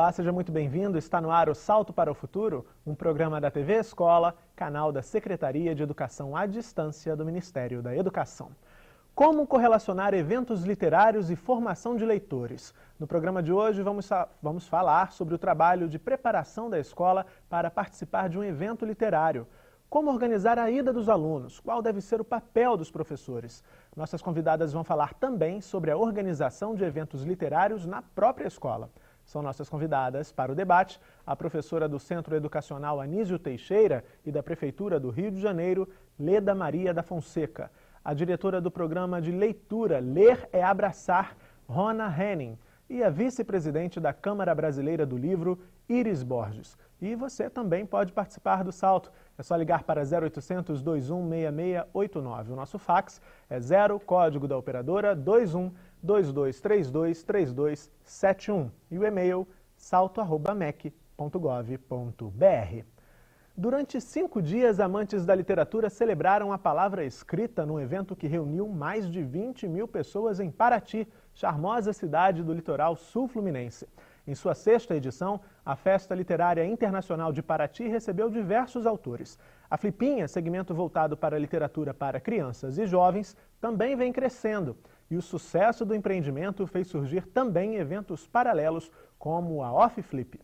Olá, seja muito bem-vindo. Está no ar o Salto para o Futuro, um programa da TV Escola, canal da Secretaria de Educação à Distância do Ministério da Educação. Como correlacionar eventos literários e formação de leitores? No programa de hoje vamos falar sobre o trabalho de preparação da escola para participar de um evento literário. Como organizar a ida dos alunos? Qual deve ser o papel dos professores? Nossas convidadas vão falar também sobre a organização de eventos literários na própria escola. São nossas convidadas para o debate a professora do Centro Educacional Anísio Teixeira e da Prefeitura do Rio de Janeiro, Leda Maria da Fonseca. A diretora do programa de leitura Ler é Abraçar, Rona Henning. E a vice-presidente da Câmara Brasileira do Livro, Iris Borges. E você também pode participar do Salto. É só ligar para 0800 21 6689. O nosso fax é 0, código da operadora 21 2232 3271. E o e-mail salto@mec.gov.br. Durante 5 dias, amantes da literatura celebraram a palavra escrita num evento que reuniu mais de 20 mil pessoas em Paraty, charmosa cidade do litoral sul-fluminense. Em sua 6ª edição, a Festa Literária Internacional de Paraty recebeu diversos autores. A Flipinha, segmento voltado para a literatura para crianças e jovens, também vem crescendo. E o sucesso do empreendimento fez surgir também eventos paralelos, como a Off Flip.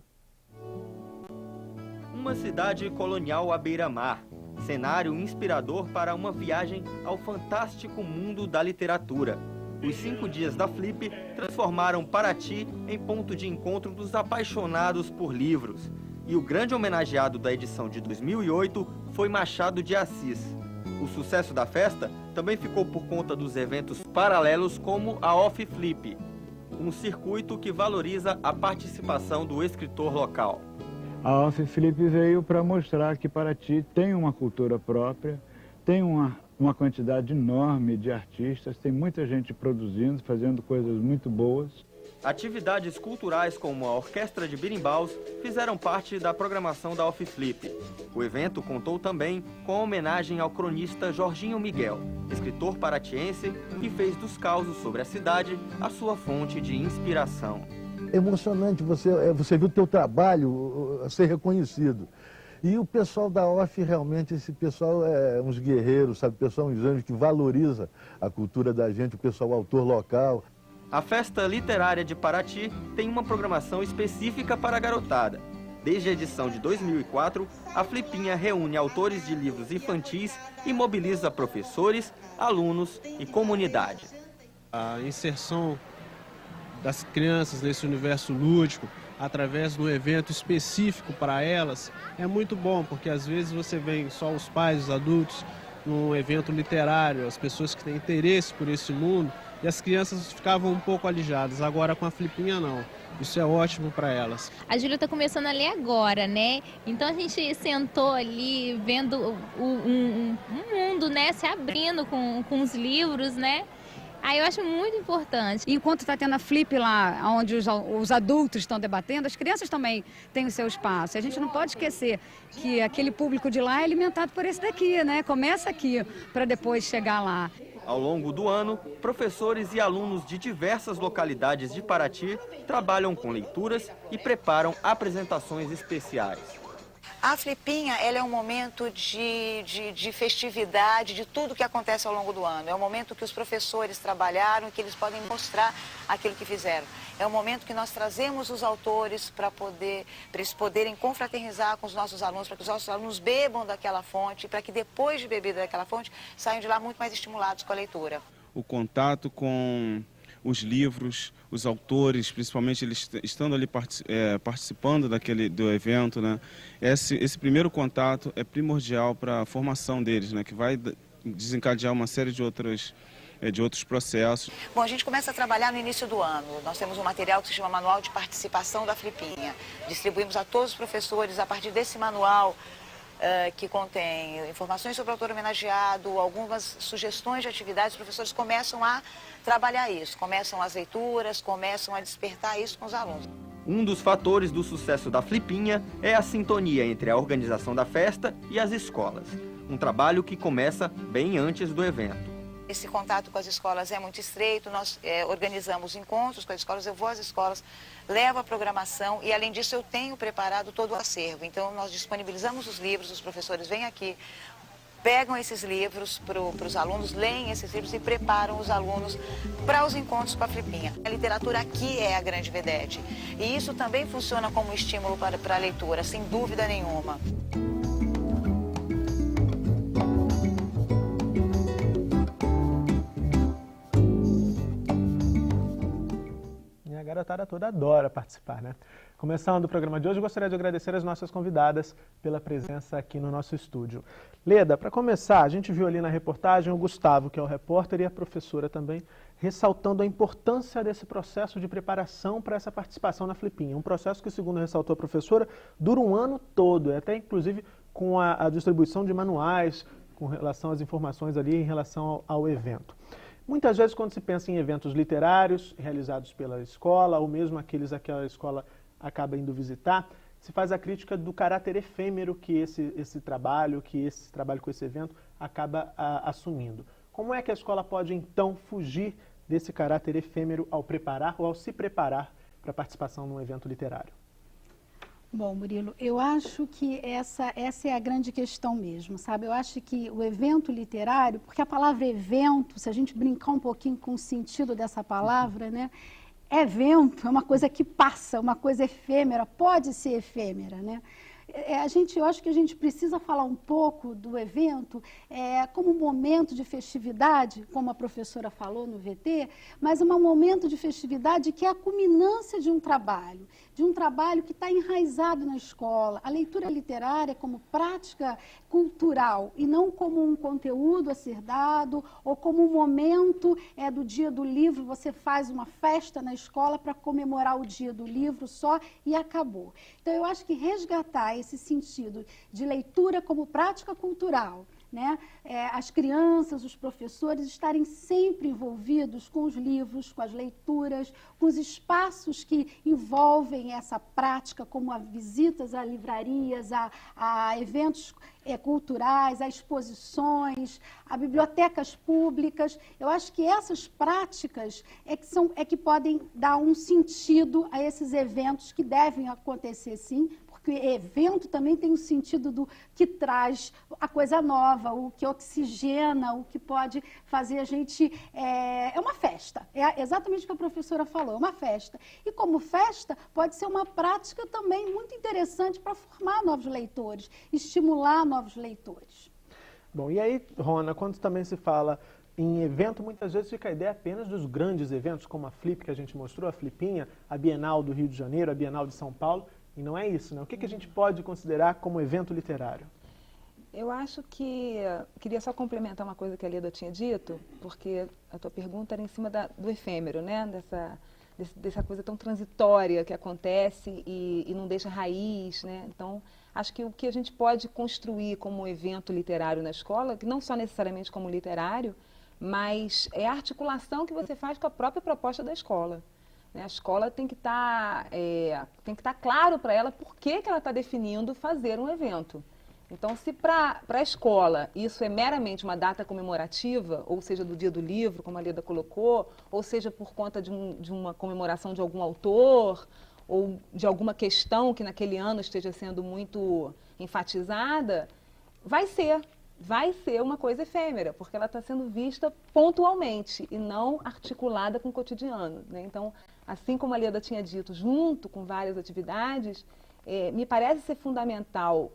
Uma cidade colonial à beira-mar, cenário inspirador para uma viagem ao fantástico mundo da literatura. Os 5 dias da Flip transformaram Paraty em ponto de encontro dos apaixonados por livros. E o grande homenageado da edição de 2008 foi Machado de Assis. O sucesso da festa também ficou por conta dos eventos paralelos como a Off Flip, um circuito que valoriza a participação do escritor local. A Off Flip veio para mostrar que Paraty tem uma cultura própria, tem uma quantidade enorme de artistas, tem muita gente produzindo, fazendo coisas muito boas. Atividades culturais como a Orquestra de Birimbaus fizeram parte da programação da Off Flip. O evento contou também com a homenagem ao cronista Jorginho Miguel, escritor paratiense que fez dos causos sobre a cidade a sua fonte de inspiração. Emocionante você ver o teu trabalho ser reconhecido. E o pessoal da Off, realmente, esse pessoal é uns guerreiros, sabe? O pessoal uns anjos que valoriza a cultura da gente, o pessoal autor local. A Festa Literária de Paraty tem uma programação específica para a garotada. Desde a edição de 2004, a Flipinha reúne autores de livros infantis e mobiliza professores, alunos e comunidade. A inserção das crianças nesse universo lúdico, através de um evento específico para elas, é muito bom, porque às vezes você vê só os pais, os adultos, num evento literário, as pessoas que têm interesse por esse mundo, e as crianças ficavam um pouco alijadas. Agora com a Flipinha não. Isso é ótimo para elas. A Júlia está começando a ler agora, né? Então a gente sentou ali vendo um mundo, né, se abrindo com os livros, né? Aí eu acho muito importante. Enquanto está tendo a Flip lá, onde os adultos estão debatendo, as crianças também têm o seu espaço. A gente não pode esquecer que aquele público de lá é alimentado por esse daqui, né? Começa aqui para depois chegar lá. Ao longo do ano, professores e alunos de diversas localidades de Paraty trabalham com leituras e preparam apresentações especiais. A Flipinha, ela é um momento de festividade, de tudo que acontece ao longo do ano. É um momento que os professores trabalharam, que eles podem mostrar aquilo que fizeram. É um momento que nós trazemos os autores para eles poderem confraternizar com os nossos alunos, para que os nossos alunos bebam daquela fonte, para que depois de beber daquela fonte, saiam de lá muito mais estimulados com a leitura. O contato com os livros, os autores, principalmente eles estando ali participando do evento, né? Esse primeiro contato é primordial para a formação deles, né? Que vai desencadear uma série de outros processos. Bom, a gente começa a trabalhar no início do ano. Nós temos um material que se chama Manual de Participação da Flipinha. Distribuímos a todos os professores a partir desse manual, que contém informações sobre o autor homenageado, algumas sugestões de atividades. Os professores começam a trabalhar isso, começam as leituras, começam a despertar isso com os alunos. Um dos fatores do sucesso da Flipinha é a sintonia entre a organização da festa e as escolas. Um trabalho que começa bem antes do evento. Esse contato com as escolas é muito estreito, nós organizamos encontros com as escolas, eu vou às escolas, levo a programação e, além disso, eu tenho preparado todo o acervo. Então, nós disponibilizamos os livros, os professores vêm aqui, pegam esses livros para os alunos, leem esses livros e preparam os alunos para os encontros com a Flipinha. A literatura aqui é a grande vedete. E isso também funciona como estímulo para a leitura, sem dúvida nenhuma. A garotada toda adora participar, né? Começando o programa de hoje, gostaria de agradecer as nossas convidadas pela presença aqui no nosso estúdio. Leda, para começar, a gente viu ali na reportagem o Gustavo, que é o repórter, e a professora também, ressaltando a importância desse processo de preparação para essa participação na Flipinha. Um processo que, segundo ressaltou a professora, dura um ano todo, até inclusive com a distribuição de manuais, com relação às informações ali em relação ao evento. Muitas vezes, quando se pensa em eventos literários realizados pela escola, ou mesmo aqueles a que a escola acaba indo visitar, se faz a crítica do caráter efêmero que esse trabalho com esse evento acaba assumindo. Como é que a escola pode, então, fugir desse caráter efêmero ao preparar ou ao se preparar para a participação num evento literário? Bom, Murilo, eu acho que essa é a grande questão mesmo, sabe? Eu acho que o evento literário, porque a palavra evento, se a gente brincar um pouquinho com o sentido dessa palavra, né? Evento é uma coisa que passa, uma coisa efêmera, pode ser efêmera, né? Eu acho que a gente precisa falar um pouco do evento como um momento de festividade, como a professora falou no VT, mas um momento de festividade que é a culminância de um trabalho que está enraizado na escola. A leitura literária como prática cultural e não como um conteúdo a ser dado ou como um momento do dia do livro, você faz uma festa na escola para comemorar o dia do livro só e acabou. Então, eu acho que resgatar esse sentido de leitura como prática cultural, né? As crianças, os professores estarem sempre envolvidos com os livros, com as leituras, com os espaços que envolvem essa prática, como as visitas a livrarias, a eventos culturais, a exposições, a bibliotecas públicas. Eu acho que essas práticas que podem dar um sentido a esses eventos que devem acontecer, sim, porque evento também tem o sentido do que traz a coisa nova, o que oxigena, o que pode fazer a gente... É uma festa, é exatamente o que a professora falou, é uma festa. E como festa, pode ser uma prática também muito interessante para formar novos leitores, estimular novos leitores. Bom, e aí, Rona, quando também se fala em evento, muitas vezes fica a ideia apenas dos grandes eventos, como a Flip, que a gente mostrou, a Flipinha, a Bienal do Rio de Janeiro, a Bienal de São Paulo. E não é isso, né? O que a gente pode considerar como evento literário? Eu acho que... Queria só complementar uma coisa que a Leda tinha dito, porque a tua pergunta era em cima do efêmero, né? Dessa coisa tão transitória que acontece e não deixa raiz, né? Então, acho que o que a gente pode construir como evento literário na escola, que não só necessariamente como literário, mas é a articulação que você faz com a própria proposta da escola. A escola tem que estar claro para ela por que ela está definindo fazer um evento. Então, se para a escola isso é meramente uma data comemorativa, ou seja, do Dia do Livro, como a Leda colocou, ou seja, por conta de uma comemoração de algum autor, ou de alguma questão que naquele ano esteja sendo muito enfatizada, vai ser uma coisa efêmera, porque ela está sendo vista pontualmente e não articulada com o cotidiano, né? Então, assim como a Leda tinha dito, junto com várias atividades, me parece ser fundamental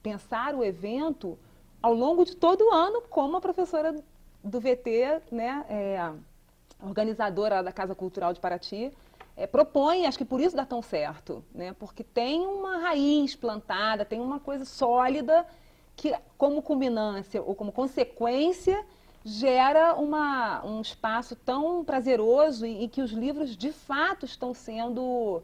pensar o evento ao longo de todo o ano, como a professora do VT, né, organizadora da Casa Cultural de Paraty, propõe, acho que por isso dá tão certo, né? Porque tem uma raiz plantada, tem uma coisa sólida que, como culminância ou como consequência, gera um espaço tão prazeroso em que os livros, de fato, estão sendo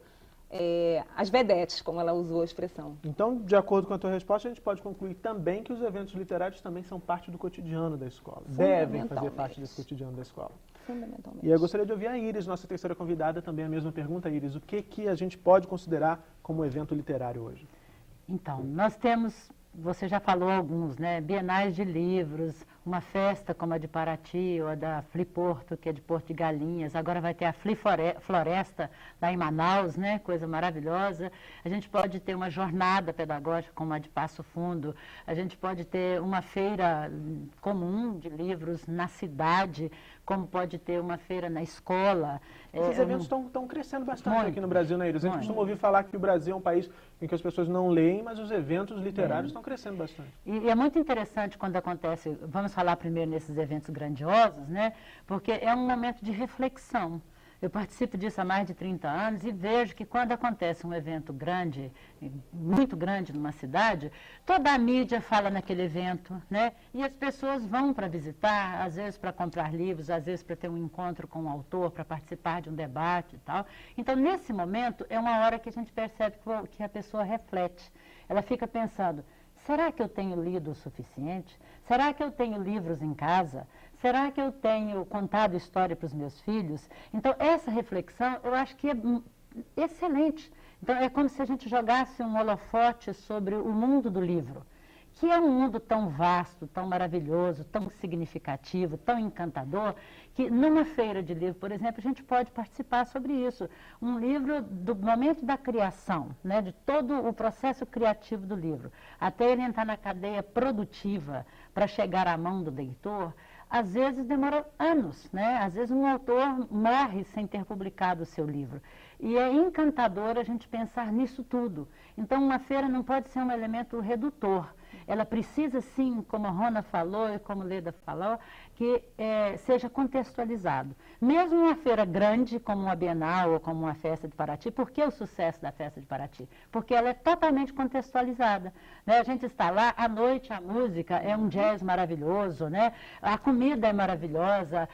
as vedetes, como ela usou a expressão. Então, de acordo com a tua resposta, a gente pode concluir também que os eventos literários também são parte do cotidiano da escola. Devem fazer parte desse cotidiano da escola. Fundamentalmente. E eu gostaria de ouvir a Iris, nossa terceira convidada, também a mesma pergunta. Iris, o que a gente pode considerar como evento literário hoje? Então, nós temos, você já falou alguns, né? Bienais de livros, uma festa como a de Paraty ou a da Fliporto, que é de Porto de Galinhas. Agora vai ter a Floresta lá em Manaus, né? Coisa maravilhosa. A gente pode ter uma jornada pedagógica como a de Passo Fundo. A gente pode ter uma feira comum de livros na cidade, como pode ter uma feira na escola. Esses eventos estão crescendo bastante aqui no Brasil, né, Iris? A gente costuma ouvir falar que o Brasil é um país em que as pessoas não leem, mas os eventos literários estão crescendo bastante. E é muito interessante quando acontece, vamos falar primeiro nesses eventos grandiosos, né? Porque é um momento de reflexão. Eu participo disso há mais de 30 anos e vejo que quando acontece um evento grande, muito grande numa cidade, toda a mídia fala naquele evento, né? E as pessoas vão para visitar, às vezes para comprar livros, às vezes para ter um encontro com o autor, para participar de um debate e tal. Então, nesse momento, é uma hora que a gente percebe que a pessoa reflete. Ela fica pensando, será que eu tenho lido o suficiente? Será que eu tenho livros em casa? Será que eu tenho contado história para os meus filhos? Então, essa reflexão, eu acho que é excelente. Então, é como se a gente jogasse um holofote sobre o mundo do livro, que é um mundo tão vasto, tão maravilhoso, tão significativo, tão encantador, que numa feira de livro, por exemplo, a gente pode participar sobre isso. Um livro do momento da criação, né, de todo o processo criativo do livro, até ele entrar na cadeia produtiva para chegar à mão do leitor, às vezes demora anos, né? Às vezes um autor morre sem ter publicado o seu livro. E é encantador a gente pensar nisso tudo. Então, uma feira não pode ser um elemento redutor. Ela precisa, sim, como a Rona falou e como Leda falou, que seja contextualizado. Mesmo uma feira grande, como uma Bienal ou como uma Festa de Paraty, por que o sucesso da Festa de Paraty? Porque ela é totalmente contextualizada, né? A gente está lá, à noite a música é um jazz maravilhoso, né? A comida é maravilhosa,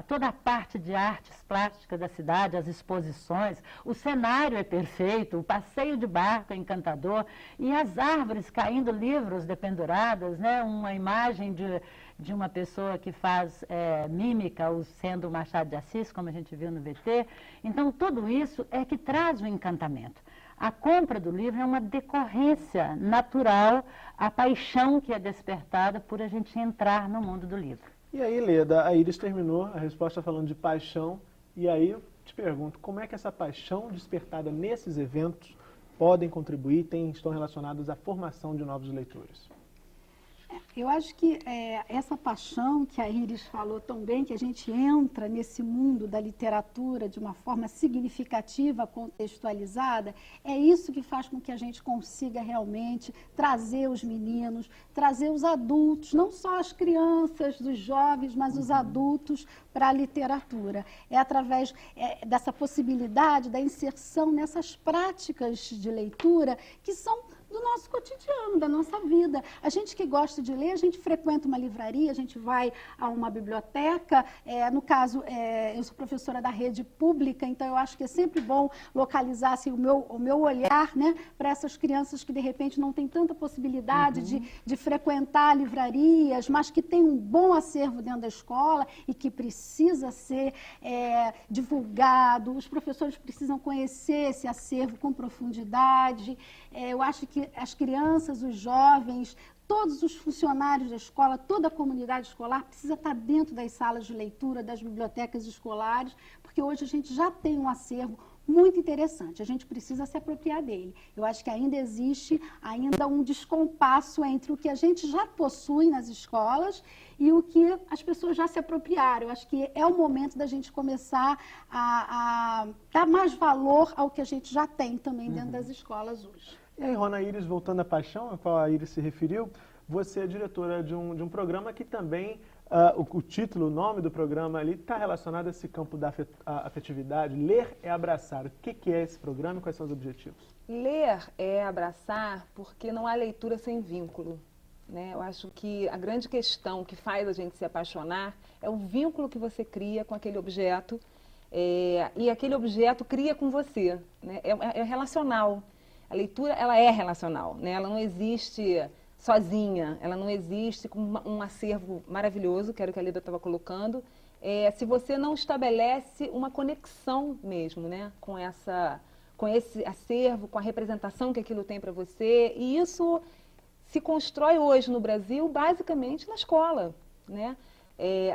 toda a parte de artes plásticas da cidade, as exposições, o cenário é perfeito, o passeio de barco é encantador, e as árvores caindo, livros dependurados, né? Uma imagem de uma pessoa que faz mímica, sendo o Machado de Assis, como a gente viu no VT. Então, tudo isso é que traz o encantamento. A compra do livro é uma decorrência natural, a paixão que é despertada por a gente entrar no mundo do livro. E aí, Leda, a Iris terminou a resposta falando de paixão, e aí eu te pergunto, como é que essa paixão despertada nesses eventos podem contribuir, estão relacionados à formação de novos leitores? Eu acho que essa paixão que a Iris falou tão bem, que a gente entra nesse mundo da literatura de uma forma significativa, contextualizada, é isso que faz com que a gente consiga realmente trazer os meninos, trazer os adultos, não só as crianças, os jovens, mas os adultos para a literatura. É através dessa possibilidade da inserção nessas práticas de leitura que são do nosso cotidiano, da nossa vida. A gente que gosta de ler, a gente frequenta uma livraria, a gente vai a uma biblioteca. No caso, eu sou professora da rede pública, então eu acho que é sempre bom localizar assim, o meu olhar, né, para essas crianças que de repente não têm tanta possibilidade de frequentar livrarias, mas que tem um bom acervo dentro da escola e que precisa ser divulgado. Os professores precisam conhecer esse acervo com profundidade. Eu acho que as crianças, os jovens, todos os funcionários da escola, toda a comunidade escolar precisa estar dentro das salas de leitura, das bibliotecas escolares, porque hoje a gente já tem um acervo muito interessante, a gente precisa se apropriar dele. Eu acho que ainda existe um descompasso entre o que a gente já possui nas escolas e o que as pessoas já se apropriaram. Eu acho que é o momento da gente começar a dar mais valor ao que a gente já tem também dentro das escolas hoje. E aí, Rona, Iris, voltando à paixão, a qual a Iris se referiu, você é diretora de um programa que também, o título, o nome do programa ali, está relacionado a esse campo da afetividade. Ler é abraçar. O que é esse programa e quais são os objetivos? Ler é abraçar porque não há leitura sem vínculo, né? Eu acho que a grande questão que faz a gente se apaixonar é o vínculo que você cria com aquele objeto e aquele objeto cria com você, né? É relacional. A leitura, ela é relacional, né? Ela não existe sozinha, ela não existe com um acervo maravilhoso, que era o que a Leda estava colocando, se você não estabelece uma conexão mesmo, né? Com esse acervo, com a representação que aquilo tem para você. E isso, se constrói hoje no Brasil basicamente na escola, né?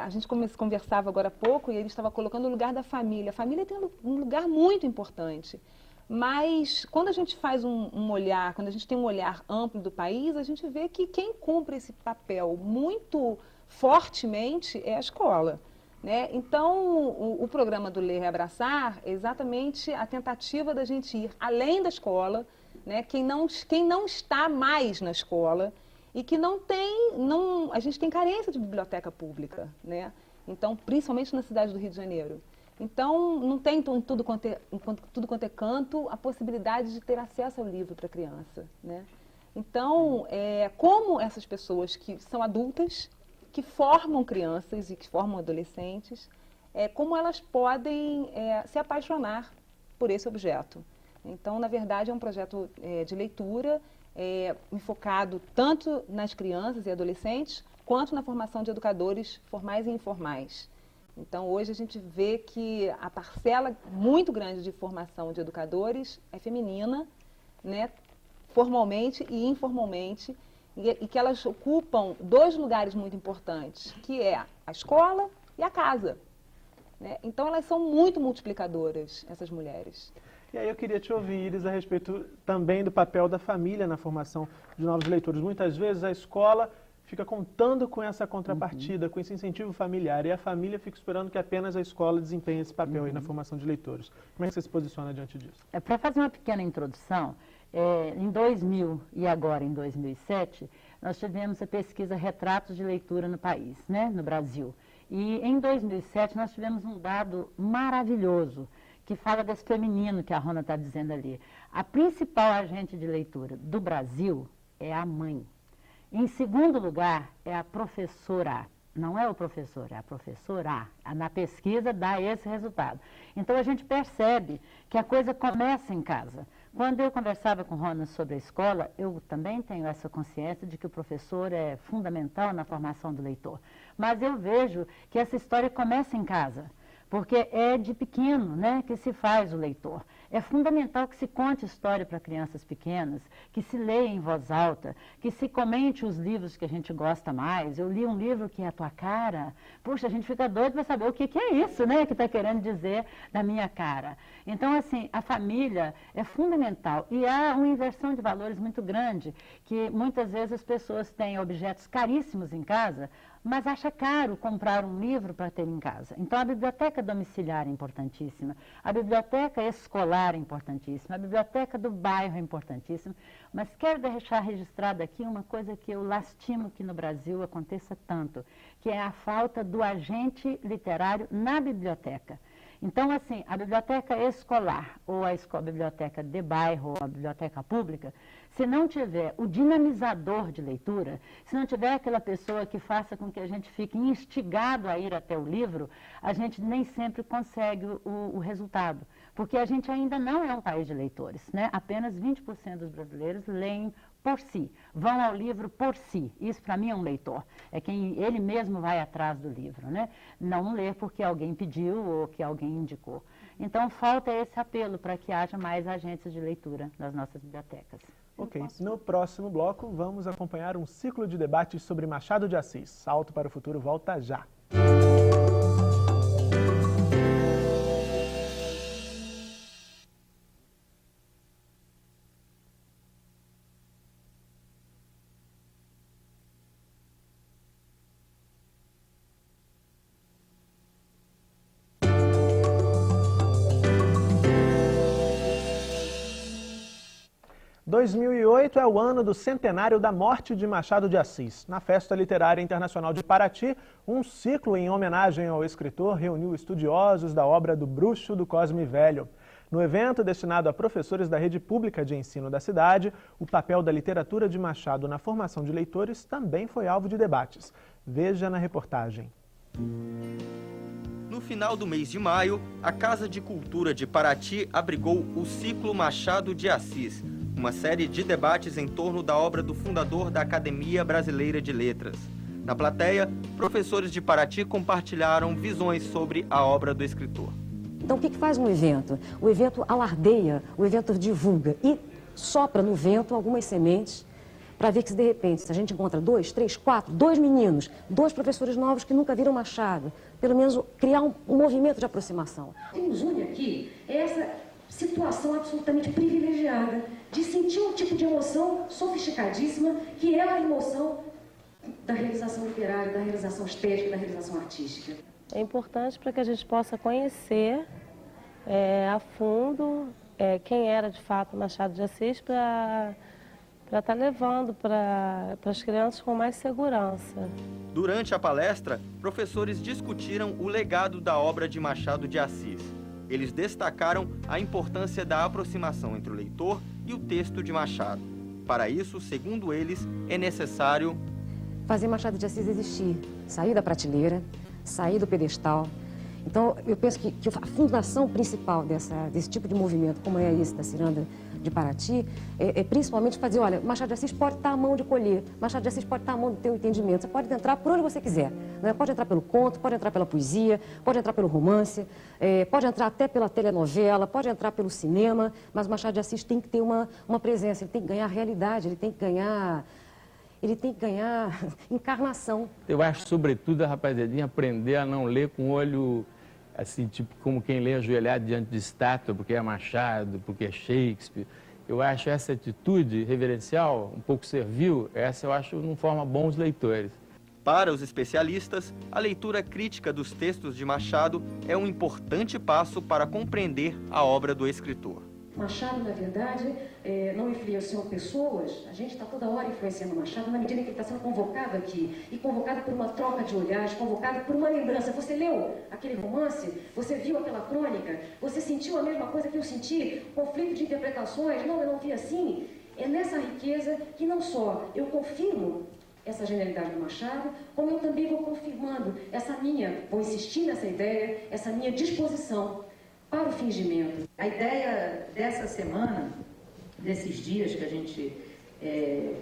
A gente conversava agora há pouco e ele estava colocando o lugar da família. A família tem um lugar muito importante, mas quando a gente faz quando a gente tem um olhar amplo do país, a gente vê que quem cumpre esse papel muito fortemente é a escola, né? Então, o programa do Ler e Abraçar é exatamente a tentativa da gente ir além da escola, né? Quem não está mais na escola e que a gente tem carência de biblioteca pública, né? Então, principalmente na cidade do Rio de Janeiro. Então, não tem em tudo quanto é canto a possibilidade de ter acesso ao livro para a criança, né? Então, como essas pessoas que são adultas, que formam crianças e que formam adolescentes, como elas podem se apaixonar por esse objeto. Então, na verdade, é um projeto de leitura enfocado tanto nas crianças e adolescentes, quanto na formação de educadores formais e informais. Então, hoje a gente vê que a parcela muito grande de formação de educadores é feminina, né, formalmente e informalmente, e que elas ocupam 2 lugares muito importantes, que é a escola e a casa, né? Então, elas são muito multiplicadoras, essas mulheres. E aí eu queria te ouvir, Iris, a respeito também do papel da família na formação de novos leitores. Muitas vezes a escola fica contando com essa contrapartida, com esse incentivo familiar, e a família fica esperando que apenas a escola desempenhe esse papel aí na formação de leitores. Como é que você se posiciona diante disso? Para fazer uma pequena introdução, em 2000 e agora em 2007, nós tivemos a pesquisa Retratos de Leitura no país, né, no Brasil. E em 2007 nós tivemos um dado maravilhoso, que fala desse feminino que a Rona está dizendo ali. A principal agente de leitura do Brasil é a mãe. Em segundo lugar, é a professora. Não é o professor, é a professora. Na pesquisa dá esse resultado. Então a gente percebe que a coisa começa em casa. Quando eu conversava com Rona sobre a escola, eu também tenho essa consciência de que o professor é fundamental na formação do leitor. Mas eu vejo que essa história começa em casa. Porque é de pequeno, né, que se faz o leitor. É fundamental que se conte história para crianças pequenas, que se leia em voz alta, que se comente os livros que a gente gosta mais. Eu li um livro que é a tua cara. Puxa, a gente fica doido para saber o que é isso, né, que está querendo dizer da minha cara. Então, assim, a família é fundamental. E há uma inversão de valores muito grande, que muitas vezes as pessoas têm objetos caríssimos em casa, mas acha caro comprar um livro para ter em casa. Então, a biblioteca domiciliar é importantíssima, a biblioteca escolar é importantíssima, a biblioteca do bairro é importantíssima, mas quero deixar registrado aqui uma coisa que eu lastimo que no Brasil aconteça tanto, que é a falta do agente literário na biblioteca. Então, assim, a biblioteca escolar, ou a biblioteca de bairro, ou a biblioteca pública, se não tiver o dinamizador de leitura, se não tiver aquela pessoa que faça com que a gente fique instigado a ir até o livro, a gente nem sempre consegue o resultado. Porque a gente ainda não é um país de leitores, né? Apenas 20% dos brasileiros leem por si, vão ao livro por si. Isso, para mim, é um leitor. É quem ele mesmo vai atrás do livro, né? Não ler porque alguém pediu ou que alguém indicou. Então, falta esse apelo para que haja mais agentes de leitura nas nossas bibliotecas. Ok, no próximo bloco vamos acompanhar um ciclo de debates sobre Machado de Assis. Salto para o Futuro volta já. Em 2008 é o ano do centenário da morte de Machado de Assis. Na Festa Literária Internacional de Paraty, um ciclo em homenagem ao escritor reuniu estudiosos da obra do Bruxo do Cosme Velho. No evento destinado a professores da rede pública de ensino da cidade, o papel da literatura de Machado na formação de leitores também foi alvo de debates. Veja na reportagem. No final do mês de maio, a Casa de Cultura de Paraty abrigou o Ciclo Machado de Assis, uma série de debates em torno da obra do fundador da Academia Brasileira de Letras. Na plateia, professores de Paraty compartilharam visões sobre a obra do escritor. Então, o que faz um evento? O evento alardeia, o evento divulga e sopra no vento algumas sementes para ver que se de repente, se a gente encontra 2, 3, 4, 2 meninos, 2 professores novos que nunca viram Machado, pelo menos criar um movimento de aproximação. O que nos une aqui é essa situação absolutamente privilegiada de sentir um tipo de emoção sofisticadíssima, que é a emoção da realização literária, da realização estética, da realização artística. É importante para que a gente possa conhecer a fundo quem era de fato Machado de Assis, para estar levando para as crianças com mais segurança. Durante a palestra, professores discutiram o legado da obra de Machado de Assis. Eles destacaram a importância da aproximação entre o leitor e o texto de Machado. Para isso, segundo eles, é necessário fazer Machado de Assis existir, sair da prateleira, sair do pedestal. Então, eu penso que a fundação principal desse tipo de movimento, como é esse da Ciranda de Paraty, é principalmente fazer, olha, Machado de Assis pode estar à mão de colher, Machado de Assis pode estar à mão do teu entendimento, você pode entrar por onde você quiser, né? Pode entrar pelo conto, pode entrar pela poesia, pode entrar pelo romance, pode entrar até pela telenovela, pode entrar pelo cinema, mas Machado de Assis tem que ter uma presença, ele tem que ganhar realidade, ele tem que ganhar encarnação. Eu acho, sobretudo, a rapaziadinha aprender a não ler com o olho, assim, tipo, como quem lê ajoelhado diante de estátua, porque é Machado, porque é Shakespeare. Eu acho essa atitude reverencial, um pouco servil, essa eu acho não forma bons leitores. Para os especialistas, a leitura crítica dos textos de Machado é um importante passo para compreender a obra do escritor. Machado, na verdade, não influenciou pessoas, a gente está toda hora influenciando Machado na medida em que ele está sendo convocado aqui, e convocado por uma troca de olhares, convocado por uma lembrança. Você leu aquele romance, você viu aquela crônica, você sentiu a mesma coisa que eu senti, conflito de interpretações, não, eu não vi assim. É nessa riqueza que não só eu confirmo essa genialidade do Machado, como eu também vou confirmando vou insistir nessa ideia, essa minha disposição para o fingimento. A ideia dessa semana, desses dias que a gente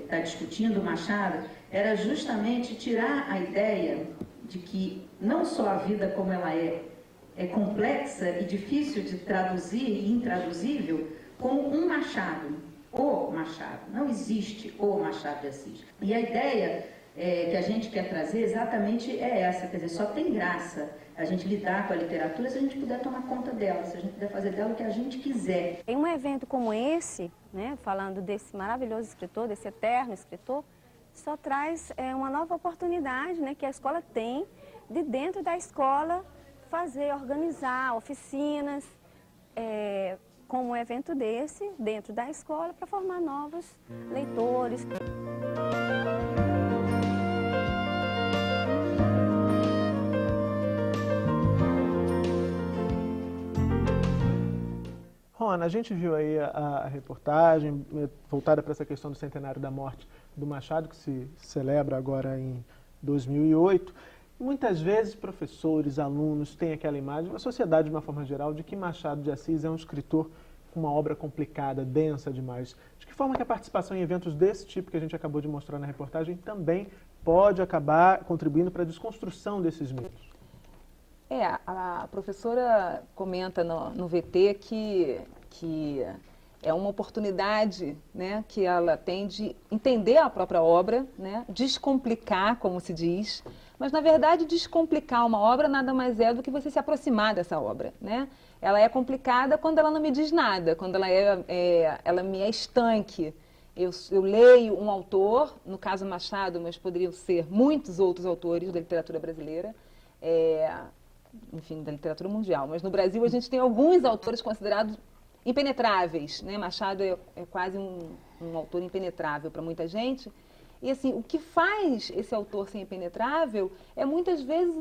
está discutindo o Machado, era justamente tirar a ideia de que não só a vida como ela é complexa e difícil de traduzir e intraduzível, como um Machado, o Machado. Não existe o Machado de Assis. E a ideia que a gente quer trazer exatamente é essa, quer dizer, só tem graça a gente lidar com a literatura se a gente puder tomar conta dela, se a gente puder fazer dela o que a gente quiser. Em um evento como esse, né, falando desse maravilhoso escritor, desse eterno escritor, só traz uma nova oportunidade, né, que a escola tem de dentro da escola organizar oficinas, como um evento desse, dentro da escola, para formar novos leitores. Rona, a gente viu aí a reportagem voltada para essa questão do centenário da morte do Machado, que se celebra agora em 2008. Muitas vezes professores, alunos têm aquela imagem, a sociedade de uma forma geral, de que Machado de Assis é um escritor com uma obra complicada, densa demais. De que forma que a participação em eventos desse tipo que a gente acabou de mostrar na reportagem também pode acabar contribuindo para a desconstrução desses mitos? A professora comenta no VT que é uma oportunidade, né, que ela tem de entender a própria obra, né, descomplicar, como se diz, mas, na verdade, descomplicar uma obra nada mais é do que você se aproximar dessa obra, né? Ela é complicada quando ela não me diz nada, quando ela me é estanque. Eu leio um autor, no caso Machado, mas poderiam ser muitos outros autores da literatura brasileira, enfim, da literatura mundial, mas no Brasil a gente tem alguns autores considerados impenetráveis, né? Machado é quase um autor impenetrável para muita gente. E assim, o que faz esse autor ser impenetrável é muitas vezes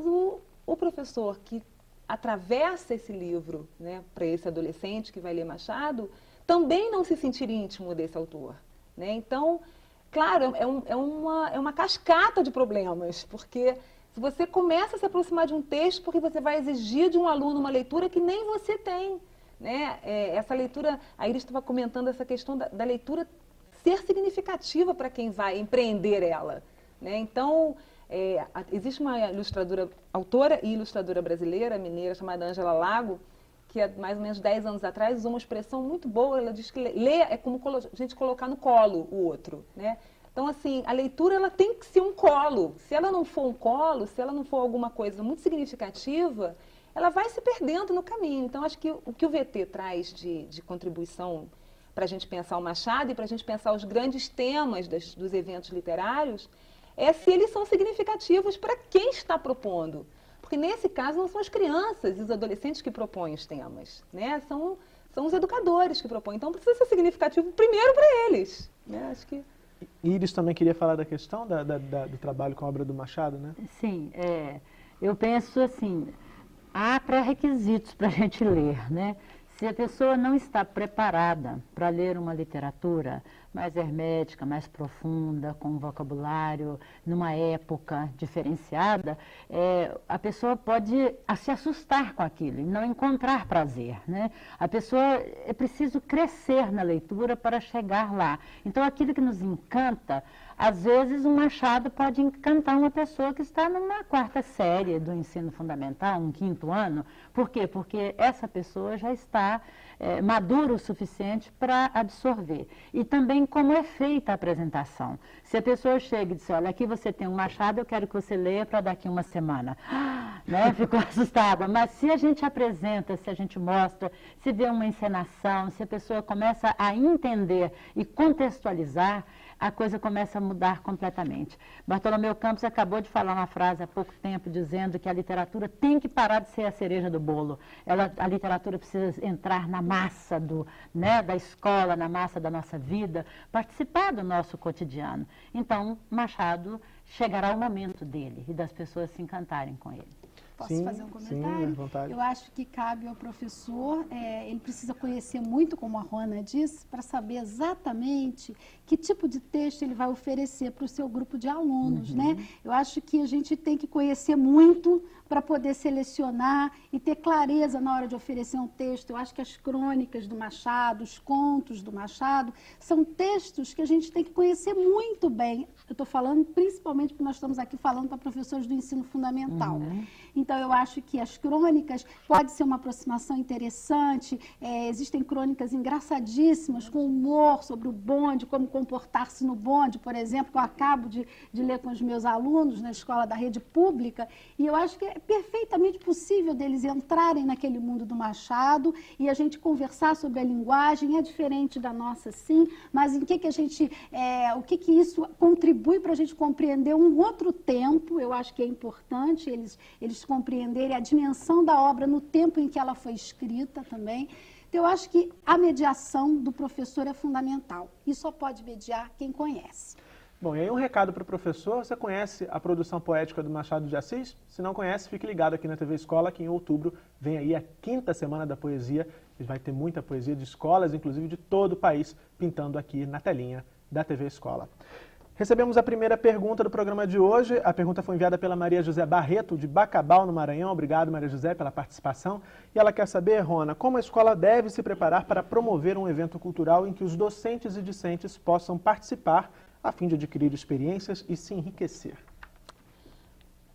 o professor que atravessa esse livro, né, para esse adolescente que vai ler Machado, também não se sentir íntimo desse autor, né? Então, claro, é uma cascata de problemas, porque se você começa a se aproximar de um texto, porque você vai exigir de um aluno uma leitura que nem você tem, né? Essa leitura, a Iris estava comentando essa questão da leitura ser significativa para quem vai empreender ela, né? Então, existe uma autora e ilustradora brasileira, mineira, chamada Ângela Lago, que há mais ou menos 10 anos atrás usou uma expressão muito boa. Ela diz que ler é como a gente colocar no colo o outro, né? Então, assim, a leitura ela tem que ser um colo. Se ela não for um colo, se ela não for alguma coisa muito significativa, ela vai se perdendo no caminho. Então, acho que o que o VT traz de contribuição para a gente pensar o Machado e para a gente pensar os grandes temas dos eventos literários é se eles são significativos para quem está propondo. Porque, nesse caso, não são as crianças e os adolescentes que propõem os temas, né? São os educadores que propõem. Então, precisa ser significativo primeiro para eles, né? Acho que... Iris também queria falar da questão do trabalho com a obra do Machado, né? Sim, eu penso assim, há pré-requisitos para a gente ler, né? Se a pessoa não está preparada para ler uma literatura mais hermética, mais profunda, com um vocabulário, numa época diferenciada, a pessoa pode se assustar com aquilo e não encontrar prazer, né? A pessoa é preciso crescer na leitura para chegar lá. Então, aquilo que nos encanta, às vezes um Machado pode encantar uma pessoa que está numa 4ª série do ensino fundamental, um 5º ano. Por quê? Porque essa pessoa já está madura o suficiente para absorver. E também como é feita a apresentação. Se a pessoa chega e diz, olha, aqui você tem um Machado, eu quero que você leia para daqui uma semana. Né? Ficou assustada. Mas se a gente apresenta, se a gente mostra, se vê uma encenação, se a pessoa começa a entender e contextualizar, a coisa começa a mudar completamente. Bartolomeu Campos acabou de falar uma frase há pouco tempo, dizendo que a literatura tem que parar de ser a cereja do bolo. A literatura precisa entrar na massa da escola, na massa da nossa vida, participar do nosso cotidiano. Então, Machado chegará o momento dele e das pessoas se encantarem com ele. Posso fazer um comentário? Sim, à vontade. Eu acho que cabe ao professor, ele precisa conhecer muito, como a Rona disse, para saber exatamente que tipo de texto ele vai oferecer para o seu grupo de alunos, né? Eu acho que a gente tem que conhecer muito para poder selecionar e ter clareza na hora de oferecer um texto. Eu acho que as crônicas do Machado, os contos do Machado, são textos que a gente tem que conhecer muito bem. Eu estou falando principalmente porque nós estamos aqui falando para professores do ensino fundamental. Então, eu acho que as crônicas pode ser uma aproximação interessante. Existem crônicas engraçadíssimas, com humor, sobre o bonde, como comportar-se no bonde, por exemplo, que eu acabo de ler com os meus alunos na escola da rede pública. E eu acho que é perfeitamente possível deles entrarem naquele mundo do Machado e a gente conversar sobre a linguagem. É diferente da nossa, sim, mas em que a gente, o que isso contribui para a gente compreender um outro tempo. Eu acho que é importante eles compreenderem a dimensão da obra no tempo em que ela foi escrita também. Então, eu acho que a mediação do professor é fundamental. E só pode mediar quem conhece. Bom, e aí um recado para o professor. Você conhece a produção poética do Machado de Assis? Se não conhece, fique ligado aqui na TV Escola, que em outubro vem aí a 5ª Semana da Poesia. E vai ter muita poesia de escolas, inclusive de todo o país, pintando aqui na telinha da TV Escola. Recebemos a primeira pergunta do programa de hoje. A pergunta foi enviada pela Maria José Barreto, de Bacabal, no Maranhão. Obrigado, Maria José, pela participação. E ela quer saber, Rona, como a escola deve se preparar para promover um evento cultural em que os docentes e discentes possam participar, a fim de adquirir experiências e se enriquecer.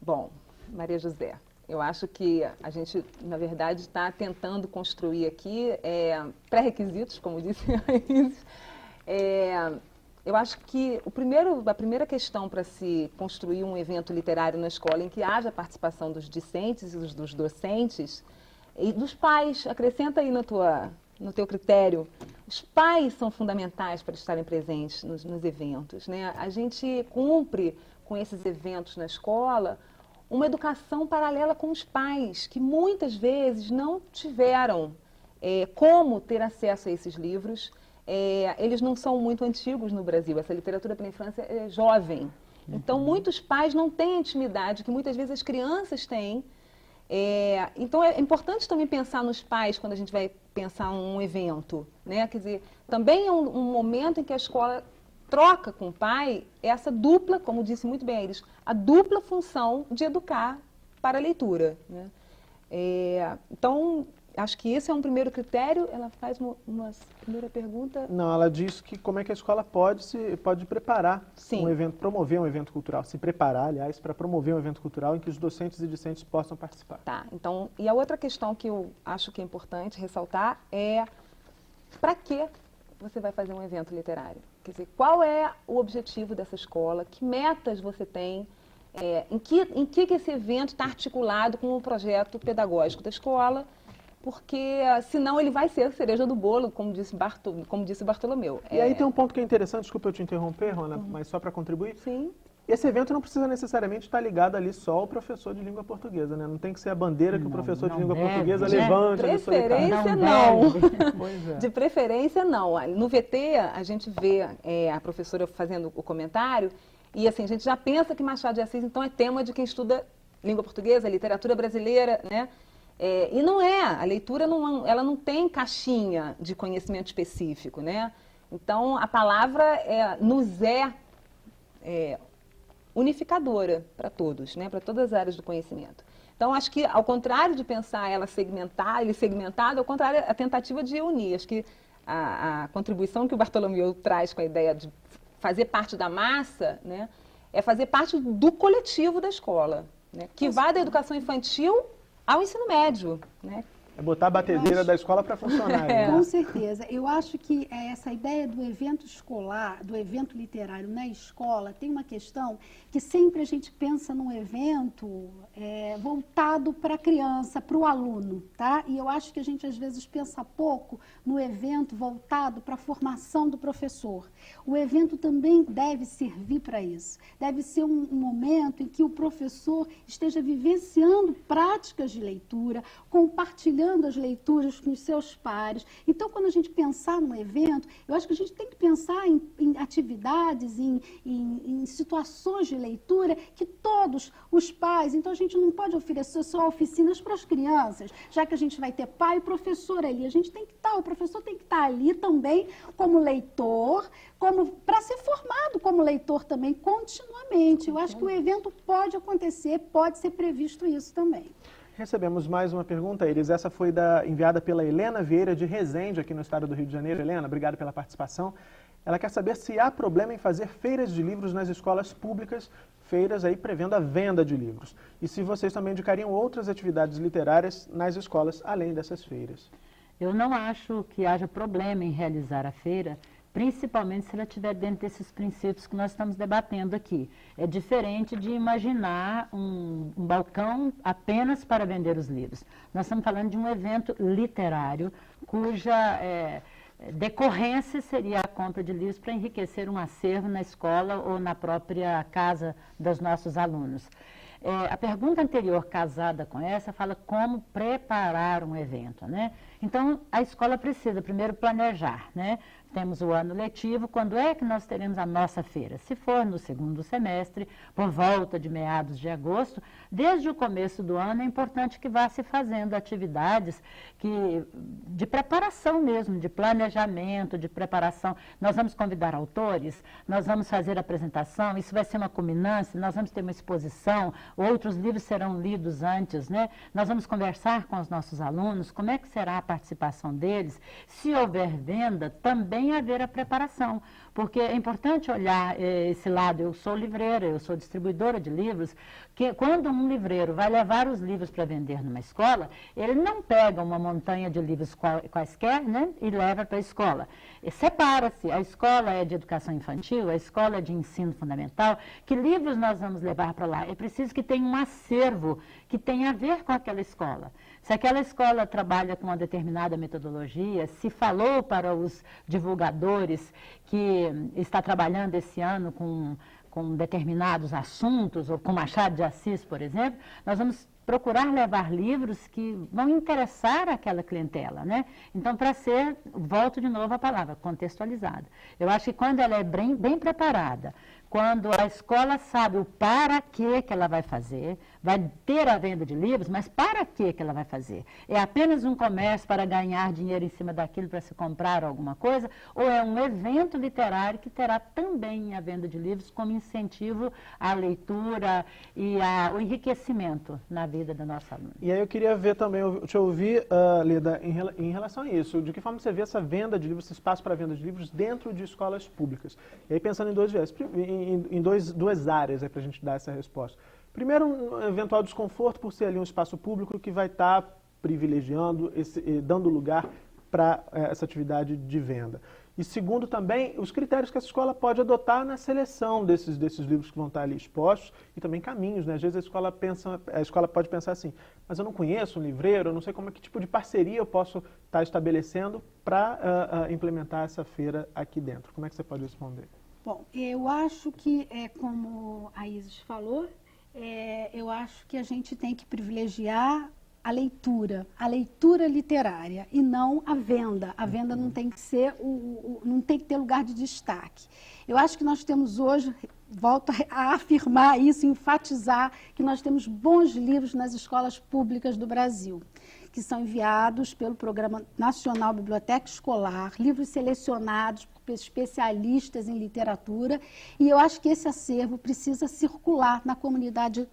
Bom, Maria José, eu acho que a gente, na verdade, está tentando construir aqui pré-requisitos, como disse a Isis. Eu acho que a primeira questão para se construir um evento literário na escola em que haja participação dos discentes e dos docentes e dos pais, acrescenta aí no teu critério, os pais são fundamentais para estarem presentes nos eventos, né? A gente cumpre com esses eventos na escola uma educação paralela com os pais, que muitas vezes não tiveram como ter acesso a esses livros. Eles não são muito antigos no Brasil, essa literatura pela infância é jovem. Então, muitos pais não têm a intimidade que muitas vezes as crianças têm. Então, é importante também pensar nos pais quando a gente vai pensar um evento, né? Quer dizer, também é um momento em que a escola troca com o pai essa dupla, como disse muito bem eles, a dupla função de educar para a leitura, né? Então, acho que esse é um primeiro critério. Ela faz uma primeira pergunta. Não, ela diz que como é que a escola pode preparar um evento, promover um evento cultural, se preparar, aliás, para promover um evento cultural em que os docentes e discentes possam participar. Tá, então, e a outra questão que eu acho que é importante ressaltar é para que você vai fazer um evento literário? Quer dizer, qual é o objetivo dessa escola? Que metas você tem? Em que esse evento está articulado com o projeto pedagógico da escola? Porque senão ele vai ser a cereja do bolo, como disse Bartolomeu. E aí tem um ponto que é interessante, desculpa eu te interromper, Rona, mas só para contribuir. Sim. Esse evento não precisa necessariamente estar ligado ali só ao professor de língua portuguesa, né? Não tem que ser a bandeira que o professor de língua portuguesa levante. De preferência, não. Pois é. De preferência, não. No VT, a gente vê a professora fazendo o comentário e assim, a gente já pensa que Machado de Assis, então, é tema de quem estuda língua portuguesa, literatura brasileira, né? E não é. A leitura ela não tem caixinha de conhecimento específico, né? Então, a palavra nos é unificadora para todos, né? Para todas as áreas do conhecimento. Então, acho que, ao contrário de pensar ela segmentado, ao contrário, a tentativa de unir. Acho que a contribuição que o Bartolomeu traz com a ideia de fazer parte da massa, né? É fazer parte do coletivo da escola, né? Que vai da educação infantil ao ensino médio, né? É botar a batedeira da escola para funcionar. Né? Com certeza. Eu acho que essa ideia do evento escolar, do evento literário na escola, tem uma questão que sempre a gente pensa num evento voltado para a criança, para o aluno, tá? E eu acho que a gente às vezes pensa pouco no evento voltado para a formação do professor. O evento também deve servir para isso. Deve ser um momento em que o professor esteja vivenciando práticas de leitura, compartilhando as leituras com os seus pares. Então, quando a gente pensar num evento, eu acho que a gente tem que pensar em atividades, em situações de leitura que todos os pais, então a gente não pode oferecer só oficinas para as crianças, já que a gente vai ter pai e professor ali, o professor tem que estar ali também como leitor, para ser formado como leitor também continuamente. Eu acho que o evento pode acontecer, pode ser previsto isso também. Recebemos mais uma pergunta, Iris. Essa foi enviada pela Helena Vieira, de Resende, aqui no estado do Rio de Janeiro. Helena, obrigado pela participação. Ela quer saber se há problema em fazer feiras de livros nas escolas públicas, feiras aí prevendo a venda de livros. E se vocês também indicariam outras atividades literárias nas escolas, além dessas feiras. Eu não acho que haja problema em realizar a feira, principalmente se ela estiver dentro desses princípios que nós estamos debatendo aqui. É diferente de imaginar um balcão apenas para vender os livros. Nós estamos falando de um evento literário, cuja decorrência seria a compra de livros para enriquecer um acervo na escola ou na própria casa dos nossos alunos. A pergunta anterior, casada com essa, fala como preparar um evento, né? Então, a escola precisa primeiro planejar, né? Temos o ano letivo, quando é que nós teremos a nossa feira? Se for no segundo semestre, por volta de meados de agosto, desde o começo do ano é importante que vá se fazendo atividades de preparação mesmo, de planejamento, de preparação. Nós vamos convidar autores, nós vamos fazer apresentação, isso vai ser uma culminância, nós vamos ter uma exposição, outros livros serão lidos antes, né? Nós vamos conversar com os nossos alunos, como é que será a participação deles. Se houver venda, também haver a preparação, porque é importante olhar esse lado. Eu sou livreira, eu sou distribuidora de livros, que quando um livreiro vai levar os livros para vender numa escola, ele não pega uma montanha de livros quaisquer, né, e leva para a escola. Separa-se, a escola é de educação infantil, a escola é de ensino fundamental, que livros nós vamos levar para lá? É preciso que tenha um acervo que tenha a ver com aquela escola. Se aquela escola trabalha com uma determinada metodologia, se falou para os divulgadores que está trabalhando esse ano com determinados assuntos, ou com Machado de Assis, por exemplo, nós vamos procurar levar livros que vão interessar aquela clientela, né? Então, para ser, volto de novo à palavra, contextualizada. Eu acho que quando ela é bem preparada, quando a escola sabe o para que ela vai fazer, vai ter a venda de livros, mas para que ela vai fazer? É apenas um comércio para ganhar dinheiro em cima daquilo para se comprar alguma coisa? Ou é um evento literário que terá também a venda de livros como incentivo à leitura e ao enriquecimento na vida do nosso aluno? E aí eu queria ver também, te ouvir, Leda, em relação a isso. De que forma você vê essa venda de livros, esse espaço para venda de livros dentro de escolas públicas? E aí pensando em dois viés, em duas áreas para a gente dar essa resposta. Primeiro, um eventual desconforto por ser ali um espaço público que vai estar privilegiando, dando lugar para essa atividade de venda. E segundo também, os critérios que essa escola pode adotar na seleção desses livros que vão estar ali expostos e também caminhos, né? Às vezes a escola pode pensar assim, mas eu não conheço um livreiro, eu não sei que tipo de parceria eu posso estar estabelecendo para implementar essa feira aqui dentro. Como é que você pode responder? Bom, eu acho que, como a Isis falou, eu acho que a gente tem que privilegiar a leitura literária e não a venda. A venda não tem que ser não tem que ter lugar de destaque. Eu acho que nós temos hoje, volto a afirmar isso, enfatizar que nós temos bons livros nas escolas públicas do Brasil, que são enviados pelo Programa Nacional Biblioteca Escolar, livros selecionados por especialistas em literatura, e eu acho que esse acervo precisa circular na comunidade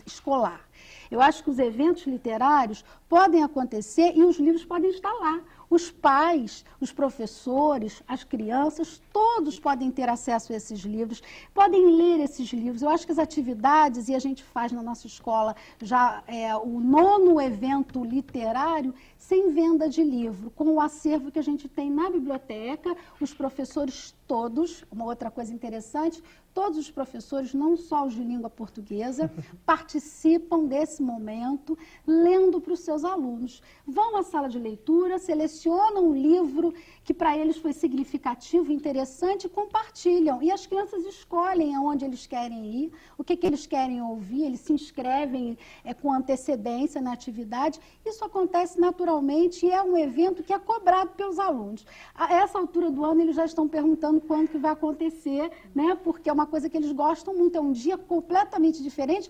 escolar. Eu acho que os eventos literários podem acontecer e os livros podem estar lá. Os pais, os professores, as crianças, todos podem ter acesso a esses livros, podem ler esses livros. Eu acho que as atividades, e a gente faz na nossa escola já o 9º evento literário sem venda de livro, com o acervo que a gente tem na biblioteca, os professores todos, uma outra coisa interessante, todos os professores, não só os de língua portuguesa, participam desse momento, lendo para os seus alunos. Vão à sala de leitura, selecionam um livro que para eles foi significativo, interessante, e compartilham. E as crianças escolhem aonde eles querem ir, o que eles querem ouvir, eles se inscrevem com antecedência na atividade. Isso acontece naturalmente e é um evento que é cobrado pelos alunos. A essa altura do ano, eles já estão perguntando quando que vai acontecer, né? Porque é uma coisa que eles gostam muito, é um dia completamente diferente,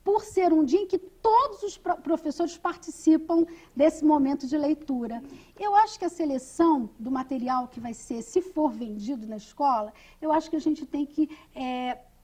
por ser um dia em que todos os professores participam desse momento de leitura. Eu acho que a seleção do material que vai ser, se for vendido na escola, eu acho que a gente tem que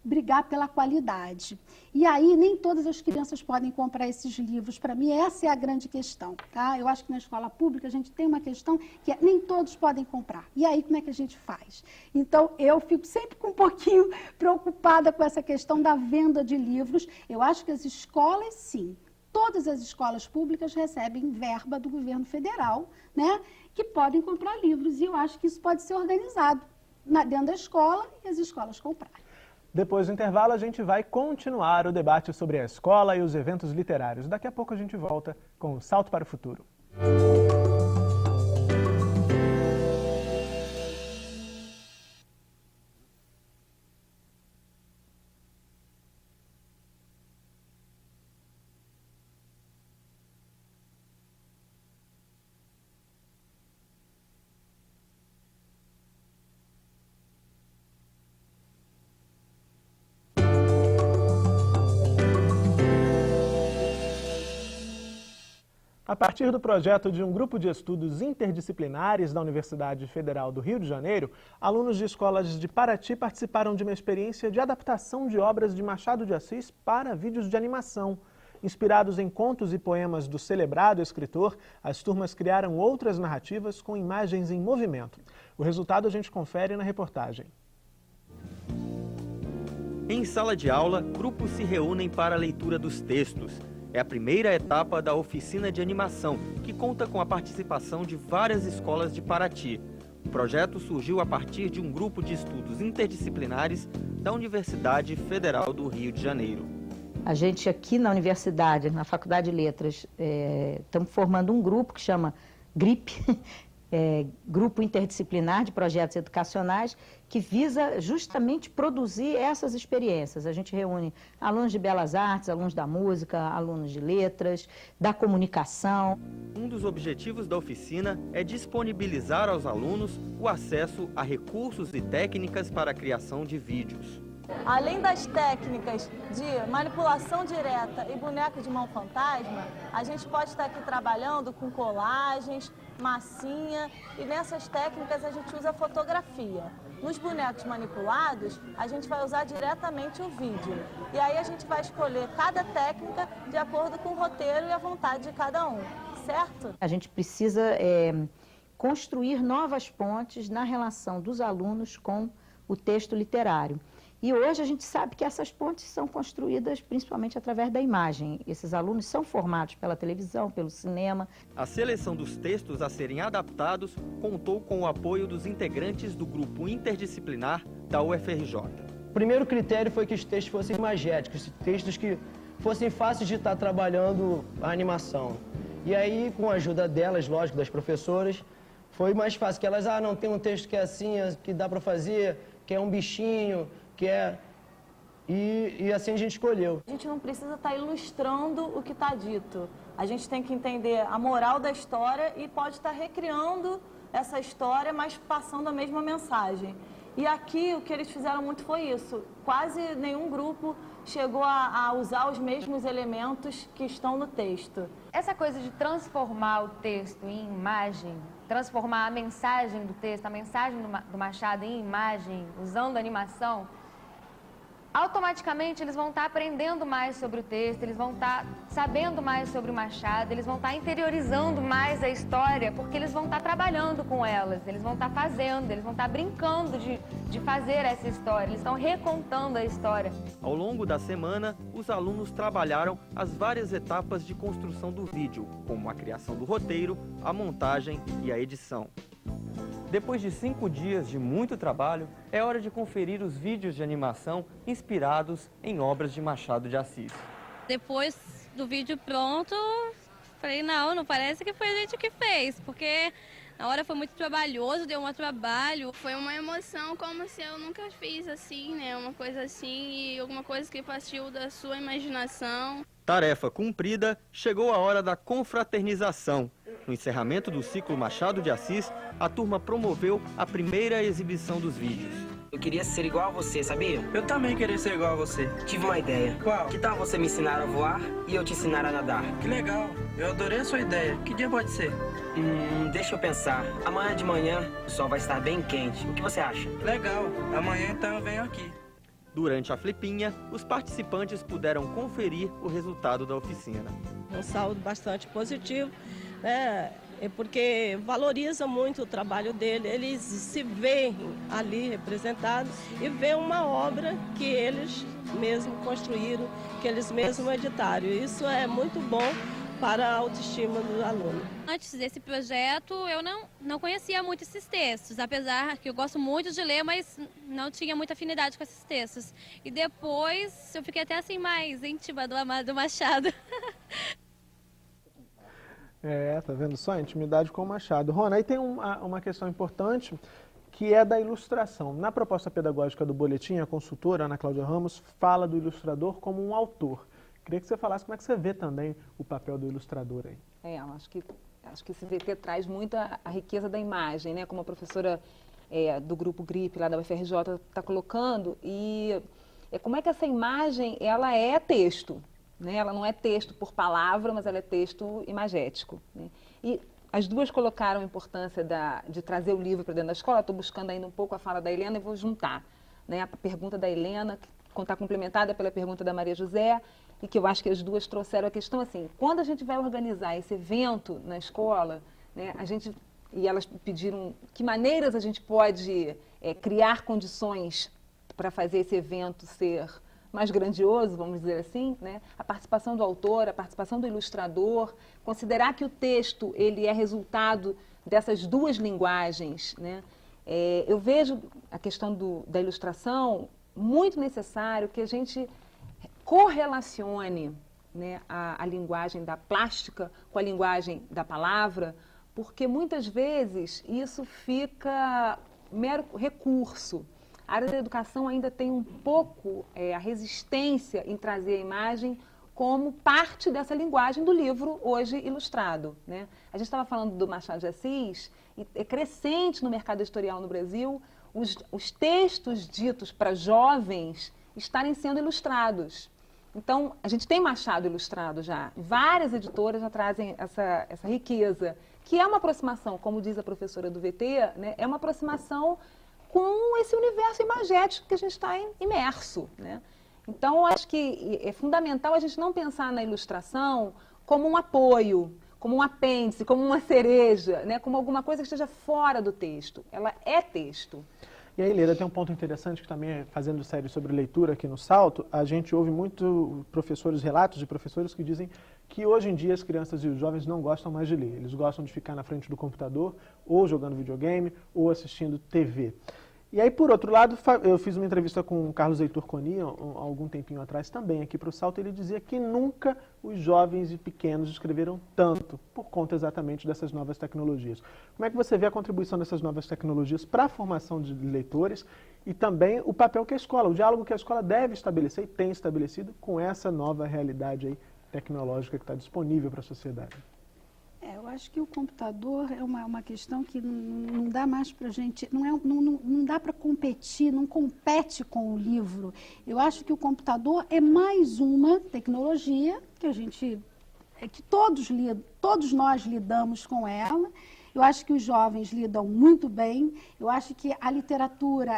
brigar pela qualidade. E aí, nem todas as crianças podem comprar esses livros. Para mim, essa é a grande questão, tá? Eu acho que na escola pública a gente tem uma questão que nem todos podem comprar. E aí, como é que a gente faz? Então, eu fico sempre um pouquinho preocupada com essa questão da venda de livros. Eu acho que as escolas, sim, todas as escolas públicas recebem verba do governo federal, né, que podem comprar livros. E eu acho que isso pode ser organizado dentro da escola e as escolas comprarem. Depois do intervalo, a gente vai continuar o debate sobre a escola e os eventos literários. Daqui a pouco a gente volta com o Salto para o Futuro. A partir do projeto de um grupo de estudos interdisciplinares da Universidade Federal do Rio de Janeiro, alunos de escolas de Paraty participaram de uma experiência de adaptação de obras de Machado de Assis para vídeos de animação. Inspirados em contos e poemas do celebrado escritor, as turmas criaram outras narrativas com imagens em movimento. O resultado a gente confere na reportagem. Em sala de aula, grupos se reúnem para a leitura dos textos. É a primeira etapa da oficina de animação, que conta com a participação de várias escolas de Paraty. O projeto surgiu a partir de um grupo de estudos interdisciplinares da Universidade Federal do Rio de Janeiro. A gente aqui na universidade, na Faculdade de Letras, estamos formando um grupo que chama GRIP, Grupo Interdisciplinar de Projetos Educacionais, que visa justamente produzir essas experiências. A gente reúne alunos de belas artes, alunos da música, alunos de letras, da comunicação. Um dos objetivos da oficina é disponibilizar aos alunos o acesso a recursos e técnicas para a criação de vídeos. Além das técnicas de manipulação direta e boneco de mão fantasma, a gente pode estar aqui trabalhando com colagens, massinha, e nessas técnicas a gente usa fotografia. Nos bonecos manipulados, a gente vai usar diretamente o vídeo. E aí a gente vai escolher cada técnica de acordo com o roteiro e a vontade de cada um, certo? A gente precisa construir novas pontes na relação dos alunos com o texto literário. E hoje a gente sabe que essas pontes são construídas principalmente através da imagem. Esses alunos são formados pela televisão, pelo cinema. A seleção dos textos a serem adaptados contou com o apoio dos integrantes do grupo interdisciplinar da UFRJ. O primeiro critério foi que os textos fossem imagéticos, textos que fossem fáceis de estar trabalhando a animação. E aí, com a ajuda delas, lógico, das professoras, foi mais fácil, que elas, não, tem um texto que é assim, que dá para fazer, que é um bichinho, que é... E assim a gente escolheu. A gente não precisa estar ilustrando o que está dito. A gente tem que entender a moral da história e pode estar recriando essa história, mas passando a mesma mensagem. E aqui o que eles fizeram muito foi isso. Quase nenhum grupo chegou a usar os mesmos elementos que estão no texto. Essa coisa de transformar o texto em imagem, transformar a mensagem do texto, a mensagem do Machado em imagem, usando animação, automaticamente eles vão estar aprendendo mais sobre o texto, eles vão estar sabendo mais sobre o Machado, eles vão estar interiorizando mais a história, porque eles vão estar trabalhando com elas, eles vão estar fazendo, eles vão estar brincando de fazer essa história, eles estão recontando a história. Ao longo da semana, os alunos trabalharam as várias etapas de construção do vídeo, como a criação do roteiro, a montagem e a edição. Depois de 5 dias de muito trabalho, é hora de conferir os vídeos de animação inspirados em obras de Machado de Assis. Depois do vídeo pronto, falei, não parece que foi a gente que fez, porque na hora foi muito trabalhoso, deu um trabalho. Foi uma emoção como se eu nunca fiz assim, né? Uma coisa assim e alguma coisa que partiu da sua imaginação. Tarefa cumprida, chegou a hora da confraternização. No encerramento do ciclo Machado de Assis, a turma promoveu a primeira exibição dos vídeos. Eu queria ser igual a você, sabia? Eu também queria ser igual a você. Tive uma ideia. Qual? Que tal você me ensinar a voar e eu te ensinar a nadar? Que legal. Eu adorei a sua ideia. Que dia pode ser? Deixa eu pensar. Amanhã de manhã o sol vai estar bem quente. O que você acha? Legal. Amanhã então eu venho aqui. Durante a flipinha, os participantes puderam conferir o resultado da oficina. Um saldo bastante positivo, né? Porque valoriza muito o trabalho dele, eles se veem ali representados e vê uma obra que eles mesmos construíram, que eles mesmos editaram. Isso é muito bom para a autoestima do aluno. Antes desse projeto, eu não conhecia muito esses textos, apesar que eu gosto muito de ler, mas não tinha muita afinidade com esses textos. E depois eu fiquei até assim mais íntima do Machado. Tá vendo só? Intimidade com o Machado. Rona, aí tem uma questão importante, que é da ilustração. Na proposta pedagógica do boletim, a consultora Ana Cláudia Ramos fala do ilustrador como um autor. Queria que você falasse como é que você vê também o papel do ilustrador aí. Eu acho que esse VT traz muito a riqueza da imagem, né? Como a professora do grupo GRIP, lá da UFRJ, está colocando. E como é que essa imagem, ela é texto, né? Ela não é texto por palavra, mas ela é texto imagético, né? E as duas colocaram a importância de trazer o livro para dentro da escola. Estou buscando ainda um pouco a fala da Helena e vou juntar, né? A pergunta da Helena, que está complementada pela pergunta da Maria José, e que eu acho que as duas trouxeram a questão assim, quando a gente vai organizar esse evento na escola, né, e elas pediram que maneiras a gente pode criar condições para fazer esse evento ser mais grandioso, vamos dizer assim, né? A participação do autor, a participação do ilustrador, considerar que o texto ele é resultado dessas duas linguagens, né? Eu vejo a questão da ilustração muito necessário que a gente correlacione, né, a linguagem da plástica com a linguagem da palavra, porque muitas vezes isso fica mero recurso. A área da educação ainda tem um pouco a resistência em trazer a imagem como parte dessa linguagem do livro hoje ilustrado, né? A gente estava falando do Machado de Assis, e é crescente no mercado editorial no Brasil os textos ditos para jovens estarem sendo ilustrados. Então, a gente tem Machado ilustrado já. Várias editoras já trazem essa riqueza, que é uma aproximação, como diz a professora do VT, né, é uma aproximação com esse universo imagético que a gente está imerso, né? Então, eu acho que é fundamental a gente não pensar na ilustração como um apoio, como um apêndice, como uma cereja, né, como alguma coisa que esteja fora do texto. Ela é texto. E aí, Leda, tem um ponto interessante que também, fazendo série sobre leitura aqui no Salto, a gente ouve muito relatos de professores que dizem que hoje em dia as crianças e os jovens não gostam mais de ler. Eles gostam de ficar na frente do computador, ou jogando videogame, ou assistindo TV. E aí, por outro lado, eu fiz uma entrevista com o Carlos Heitor Coni, há algum tempinho atrás, também aqui para o Salto, e ele dizia que nunca os jovens e pequenos escreveram tanto, por conta exatamente dessas novas tecnologias. Como é que você vê a contribuição dessas novas tecnologias para a formação de leitores e também o papel que a escola, o diálogo que a escola deve estabelecer e tem estabelecido com essa nova realidade aí tecnológica que está disponível para a sociedade? Eu acho que o computador é uma questão que não dá mais para a gente, não dá para competir, não compete com o livro. Eu acho que o computador é mais uma tecnologia que todos nós lidamos com ela. Eu acho que os jovens lidam muito bem. Eu acho que a literatura,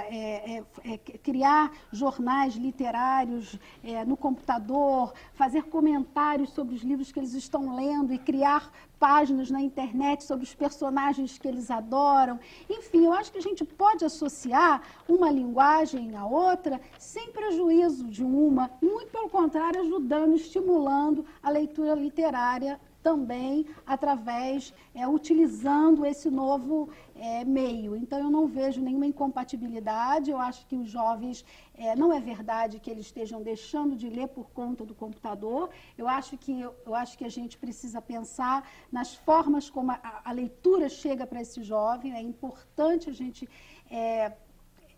criar jornais literários no computador, fazer comentários sobre os livros que eles estão lendo e criar páginas na internet sobre os personagens que eles adoram. Enfim, eu acho que a gente pode associar uma linguagem à outra sem prejuízo de uma, muito pelo contrário, ajudando, estimulando a leitura literária também utilizando esse novo meio. Então, eu não vejo nenhuma incompatibilidade. Eu acho que os jovens, não é verdade que eles estejam deixando de ler por conta do computador. Eu acho que a gente precisa pensar nas formas como a leitura chega para esse jovem. É importante a gente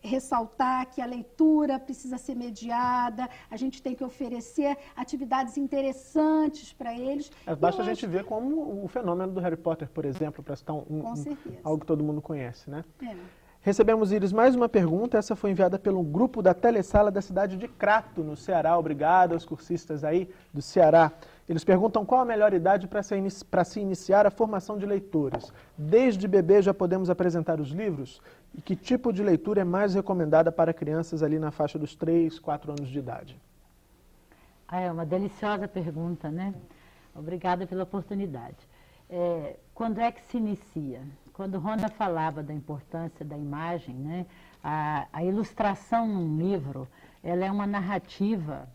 ressaltar que a leitura precisa ser mediada, a gente tem que oferecer atividades interessantes para eles. Basta a gente ver como o fenômeno do Harry Potter, por exemplo, para citar algo que todo mundo conhece, né? Recebemos, Iris, mais uma pergunta. Essa foi enviada pelo grupo da Telesala da cidade de Crato, no Ceará. Obrigado aos cursistas aí do Ceará. Eles perguntam qual a melhor idade para se iniciar a formação de leitores. Desde bebê já podemos apresentar os livros? E que tipo de leitura é mais recomendada para crianças ali na faixa dos 3, 4 anos de idade? É uma deliciosa pergunta, né? Obrigada pela oportunidade. Quando é que se inicia? Quando Rona falava da importância da imagem, né? A ilustração num livro, ela é uma narrativa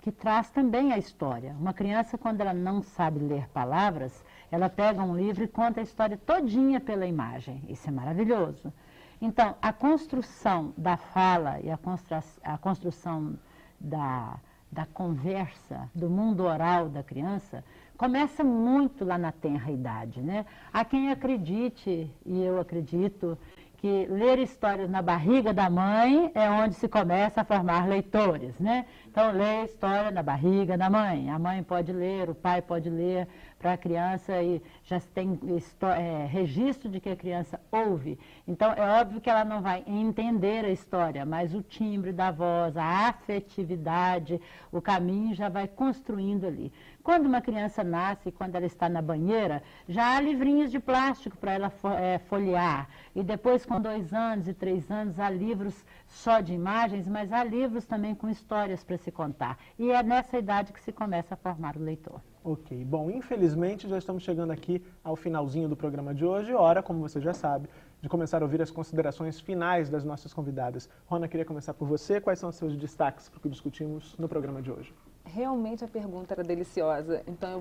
que traz também a história. Uma criança, quando ela não sabe ler palavras, ela pega um livro e conta a história todinha pela imagem. Isso é maravilhoso. Então, a construção da fala e a construção da conversa, do mundo oral da criança, começa muito lá na tenra idade, né? Há quem acredite, e eu acredito, que ler histórias na barriga da mãe é onde se começa a formar leitores, né? Então, ler história na barriga da mãe. A mãe pode ler, o pai pode ler para a criança e já tem registro de que a criança ouve. Então, é óbvio que ela não vai entender a história, mas o timbre da voz, a afetividade, o caminho já vai construindo ali. Quando uma criança nasce, quando ela está na banheira, já há livrinhos de plástico para ela folhear. E depois, com 2 anos e 3 anos, há livros só de imagens, mas há livros também com histórias para se contar. E é nessa idade que se começa a formar o leitor. Ok. Bom, infelizmente já estamos chegando aqui ao finalzinho do programa de hoje. Hora, como você já sabe, de começar a ouvir as considerações finais das nossas convidadas. Rona, queria começar por você. Quais são os seus destaques para o que discutimos no programa de hoje? Realmente a pergunta era deliciosa, então eu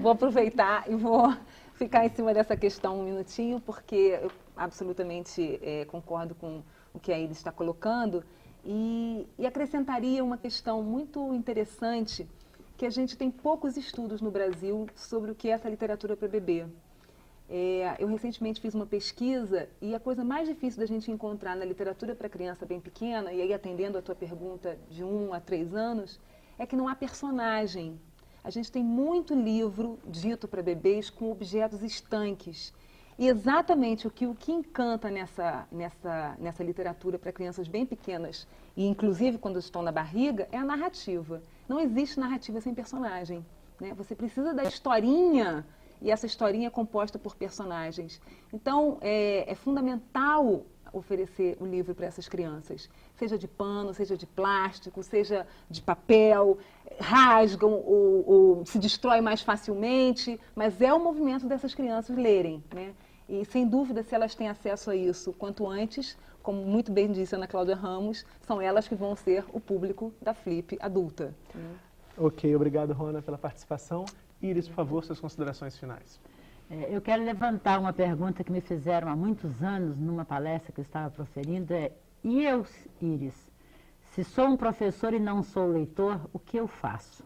vou aproveitar e vou ficar em cima dessa questão um minutinho, porque eu absolutamente concordo com o que a Iris está colocando e acrescentaria uma questão muito interessante, que a gente tem poucos estudos no Brasil sobre o que é essa literatura para bebê. Eu recentemente fiz uma pesquisa e a coisa mais difícil da gente encontrar na literatura para criança bem pequena, e aí atendendo a tua pergunta de 1 a 3 anos, é que não há personagem. A gente tem muito livro dito para bebês com objetos estanques. E exatamente o que encanta nessa literatura para crianças bem pequenas, e inclusive quando estão na barriga, é a narrativa. Não existe narrativa sem personagem, né? Você precisa da historinha, e essa historinha é composta por personagens. Então, é fundamental oferecer o livro para essas crianças, seja de pano, seja de plástico, seja de papel, rasgam ou se destrói mais facilmente, mas é o movimento dessas crianças lerem, né? E sem dúvida, se elas têm acesso a isso quanto antes, como muito bem disse a Ana Cláudia Ramos, são elas que vão ser o público da Flip adulta. Ok, obrigado, Rona, pela participação. Iris, por favor, suas considerações finais. Eu quero levantar uma pergunta que me fizeram há muitos anos numa palestra que eu estava proferindo, e eu, Iris, se sou um professor e não sou leitor, o que eu faço?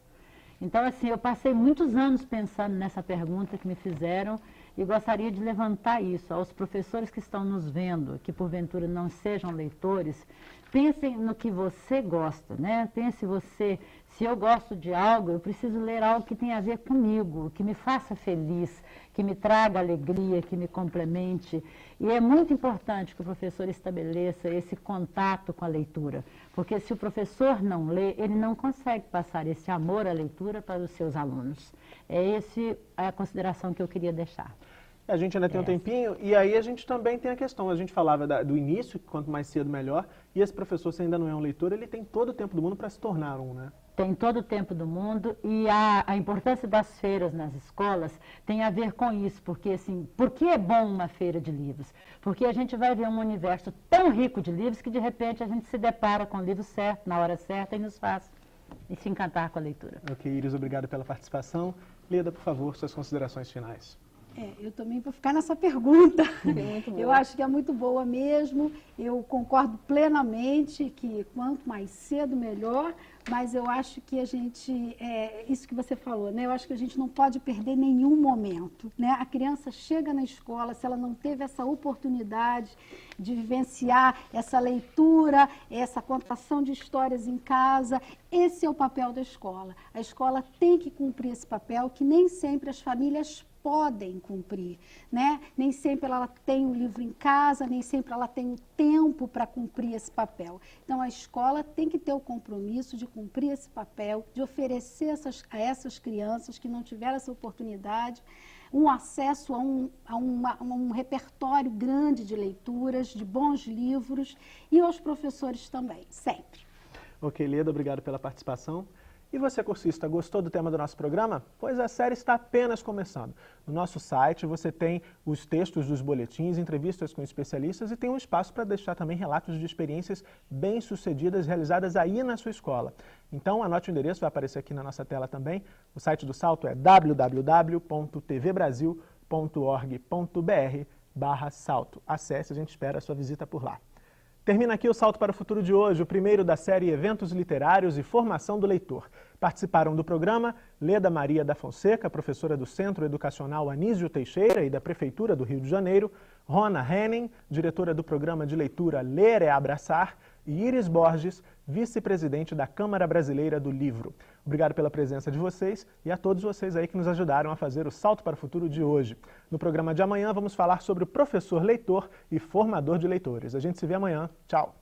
Então, assim, eu passei muitos anos pensando nessa pergunta que me fizeram e gostaria de levantar isso aos professores que estão nos vendo, que porventura não sejam leitores. Pensem no que você gosta, né? Pense você, se eu gosto de algo, eu preciso ler algo que tenha a ver comigo, que me faça feliz, que me traga alegria, que me complemente. E é muito importante que o professor estabeleça esse contato com a leitura, porque se o professor não lê, ele não consegue passar esse amor à leitura para os seus alunos. Essa é a consideração que eu queria deixar. A gente ainda tem um tempinho, e aí a gente também tem a questão, a gente falava do início, que quanto mais cedo melhor, e esse professor, se ainda não é um leitor, ele tem todo o tempo do mundo para se tornar um, né? Tem todo o tempo do mundo, e a importância das feiras nas escolas tem a ver com isso, porque assim, por que é bom uma feira de livros? Porque a gente vai ver um universo tão rico de livros que de repente a gente se depara com o livro certo, na hora certa, e nos faz se encantar com a leitura. Ok, Iris, obrigado pela participação. Leda, por favor, suas considerações finais. Eu também vou ficar nessa pergunta. Eu acho que é muito boa mesmo. Eu concordo plenamente que quanto mais cedo, melhor. Mas eu acho que a gente, isso que você falou, né? Eu acho que a gente não pode perder nenhum momento, né? A criança chega na escola, se ela não teve essa oportunidade de vivenciar essa leitura, essa contação de histórias em casa, esse é o papel da escola. A escola tem que cumprir esse papel que nem sempre as famílias podem cumprir, né? Nem sempre ela tem o livro em casa, nem sempre ela tem o tempo para cumprir esse papel. Então, a escola tem que ter o compromisso de cumprir esse papel, de oferecer a essas crianças que não tiveram essa oportunidade, um acesso a um repertório grande de leituras, de bons livros, e aos professores também, sempre. Ok, Leda, obrigado pela participação. E você, cursista, gostou do tema do nosso programa? Pois a série está apenas começando. No nosso site você tem os textos dos boletins, entrevistas com especialistas e tem um espaço para deixar também relatos de experiências bem-sucedidas realizadas aí na sua escola. Então anote o endereço, vai aparecer aqui na nossa tela também. O site do Salto é www.tvbrasil.org.br/salto. Acesse, a gente espera a sua visita por lá. Termina aqui o Salto para o Futuro de hoje, o primeiro da série Eventos Literários e Formação do Leitor. Participaram do programa Leda Maria da Fonseca, professora do Centro Educacional Anísio Teixeira e da Prefeitura do Rio de Janeiro, Rona Henning, diretora do programa de leitura Ler é Abraçar, e Iris Borges, vice-presidente da Câmara Brasileira do Livro. Obrigado pela presença de vocês e a todos vocês aí que nos ajudaram a fazer o Salto para o Futuro de hoje. No programa de amanhã vamos falar sobre o professor leitor e formador de leitores. A gente se vê amanhã. Tchau!